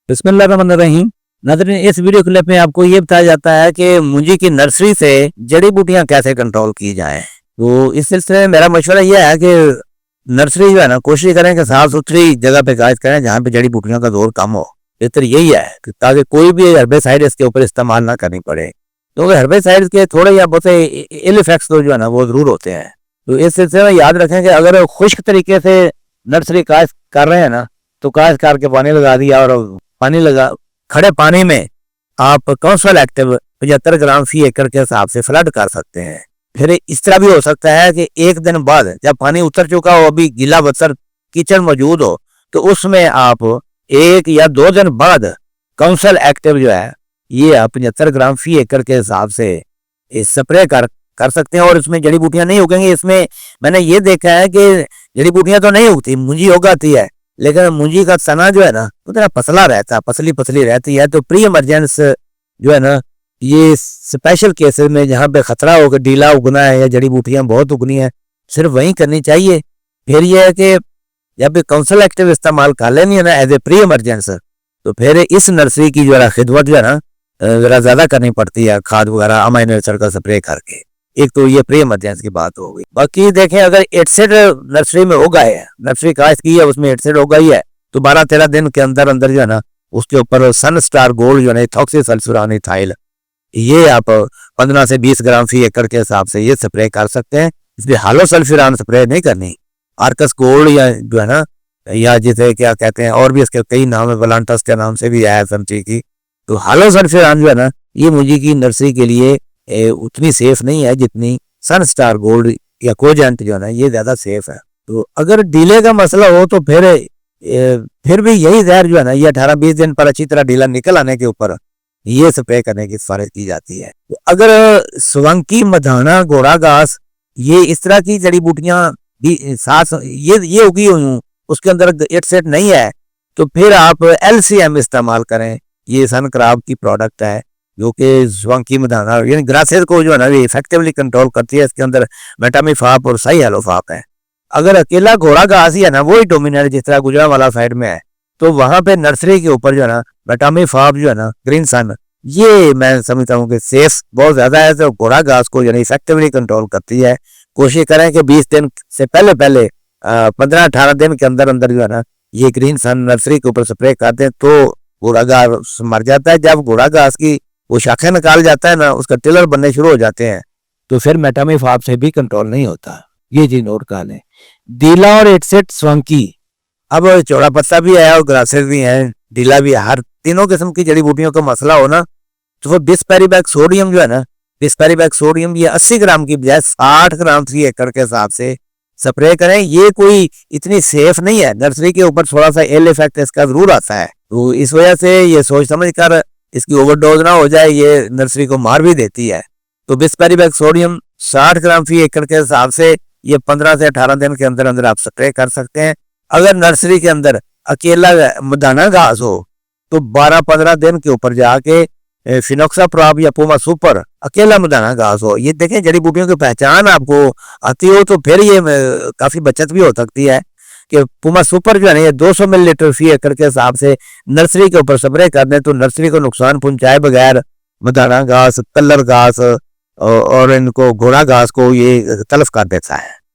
बिस्मिल्लाहिर्रहमानिर्रहीम। नाज़रीन, इस वीडियो क्लिप में आपको ये बताया जाता है कि मूंजी की नर्सरी से जड़ी बूटियां कैसे कंट्रोल की जाएं। तो इस सिलसिले में मेरा मशवरा यह है कि नर्सरी जो है ना, कोशिश करें कि साफ सुथरी जगह पे काश्त करें जहाँ पे जड़ी बूटियों का जोर कम हो। बेहतर यही है कि ताकि कोई भी हर्बेसाइड इसके ऊपर इस्तेमाल ना करनी पड़े, क्योंकि हर्बेसाइड के थोड़े या बहुत इल इफेक्ट्स तो जो है ना वो जरूर होते हैं। तो इस सिलसिले में याद रखें कि अगर खुश्क तरीके से नर्सरी काश्त कर रहे हैं ना, तो काश्त करके पानी लगा दिया और पानी लगा खड़े पानी में आप कौंसल एक्टिव 75 ग्राम फी एकड़ के हिसाब से फ्लड कर सकते हैं। फिर इस तरह भी हो सकता है कि एक दिन बाद जब पानी उतर चुका हो, अभी गीला बत्तर कीचड़ मौजूद हो, तो उसमें आप 1 या 2 दिन बाद कौंसल एक्टिव जो है ये आप 75 ग्राम फी एकड़ के हिसाब से स्प्रे कर सकते हैं और इसमें जड़ी बूटियां नहीं उगेंगी। इसमें मैंने ये देखा है कि जड़ी बूटियां तो नहीं उगती, मूंजी उगाती है, लेकिन मूंजी का तना जो है ना वो थोड़ा पतला रहता है, पतली पतली रहती है। तो प्री इमरजेंस जो है ना, ये स्पेशल केसेस में जहाँ पे खतरा हो कि ढीला उगना है या जड़ी बूटियां बहुत उगनी है, सिर्फ वही करनी चाहिए। फिर यह है कि जब काउंसल एक्टिव इस्तेमाल कर लेनी है ना एज ए प्री इमरजेंस, तो फिर इस नर्सरी की जो है खिदमत जो है ना जरा ज्यादा करनी पड़ती है, खाद वगैरह अमाइनो एसिड का स्प्रे करके। एक तो ये प्री इमरजेंसी की बात हो गई। बाकी देखें, अगर एडसेड नर्सरी में उगा है, नर्सरी काश्त की है, उसमें एडसेड उगाई है, तो 12-13 दिन के अंदर अंदर जो है ना उसके ऊपर सन स्टार गोल्ड जो है इथॉक्सीसल्फ्यूरान इथाइल, ये आप 15 से 20 ग्राम फी एकड़ के हिसाब से ये स्प्रे कर सकते हैं। इसलिए हालो सल्फ्यूरान स्प्रे नहीं करनी। आर्कस गोल्ड या जो है ना, या जिसे क्या कहते हैं और भी इसके कई नाम है, वलांटस के नाम से भी है एफएमसी की। तो हालो सल्फ्यूरान जो है ना, ये मूंजी की नर्सरी के लिए उतनी सेफ नहीं है जितनी सन स्टार गोल्ड या कोजेंट जो है ना ये ज्यादा सेफ है। तो अगर डीले का मसला हो तो फिर भी यही जहर जो है ना, ये 18-20 दिन पर अच्छी तरह डीला निकल आने के ऊपर ये स्प्रे करने की सिफारिश की जाती है। तो अगर स्वंकी, मधाना, घोड़ा घास, ये इस तरह की जड़ी बूटियां भी साथ ये उगी हुई हूँ, उसके अंदर एडसेट नहीं है, तो फिर आप LCM इस्तेमाल करें। ये सन क्रॉप की प्रोडक्ट है जो कि स्वंकी, मधाना यानी ग्रासेस को जो है ना इफेक्टिवली कंट्रोल करती है। इसके अंदर मेटामिफाप और सही हेलोफाप है। अगर अकेला घोड़ा घास ही है ना, वही डोमिनेट जिस तरह गुजरांवाला साइड में है, तो वहां पे नर्सरी के ऊपर जो है ना मेटामिफाप जो है ना, ग्रीन सन, ये मैं समझता हूँ कि सेफ बहुत ज्यादा है। तो घोड़ा घास को जो है इफेक्टिवली कंट्रोल करती है। कोशिश करें कि 20 दिन से पहले 15-18 दिन के अंदर अंदर जो है ना ये ग्रीन सन नर्सरी के ऊपर स्प्रे कर दें, तो घोड़ा घास मर जाता है। जब घोड़ा घास की वो शाखें निकाल जाता है ना, उसका टिलर बनने शुरू हो जाते हैं, तो फिर मेटामिफाप से भी कंट्रोल नहीं होता। ये चीज नोट कर लें। डीला और एडसेट स्वंकी, अब चौड़ा पत्ता भी है और ग्रासेस भी हैं, डीला भी है। हर तीनों किस्म की जड़ी बूटियों का मसला हो ना, तो वो बिस्पेरिबैक सोडियम जो है ना, बिस्पेरिबैक सोडियम ये 80 ग्राम की बजाय 60 ग्राम फी एकड़ के हिसाब से स्प्रे करें। ये कोई इतनी सेफ नहीं है, नर्सरी के ऊपर थोड़ा सा एल इफेक्ट इसका जरूर आता है। तो इस वजह से ये सोच समझ कर इसकी ओवरडोज ना हो जाए, ये नर्सरी को मार भी देती है। तो बिस्पेरिबैक सोडियम 60 ग्राम फी एकड़ के हिसाब से ये 15 से 18 दिन के अंदर अंदर आप स्प्रे कर सकते हैं। अगर नर्सरी के अंदर अकेला मधाना घास हो तो 12-15 दिन के ऊपर जाके फिनोक्साप्रॉप या पुमा सुपर अकेला मधाना घास हो। ये देखें, जड़ी बूटियों की पहचान आपको आती हो तो फिर ये काफी बचत भी हो सकती है कि पुमा सुपर जो है ना ये 200 मिलीलीटर फी एकड़ के हिसाब से नर्सरी के ऊपर स्प्रे कर दें, तो नर्सरी को नुकसान पहुंचाए बगैर मधाना घास, कलर घास और इनको घोड़ा घास को ये तलफ कर देता है।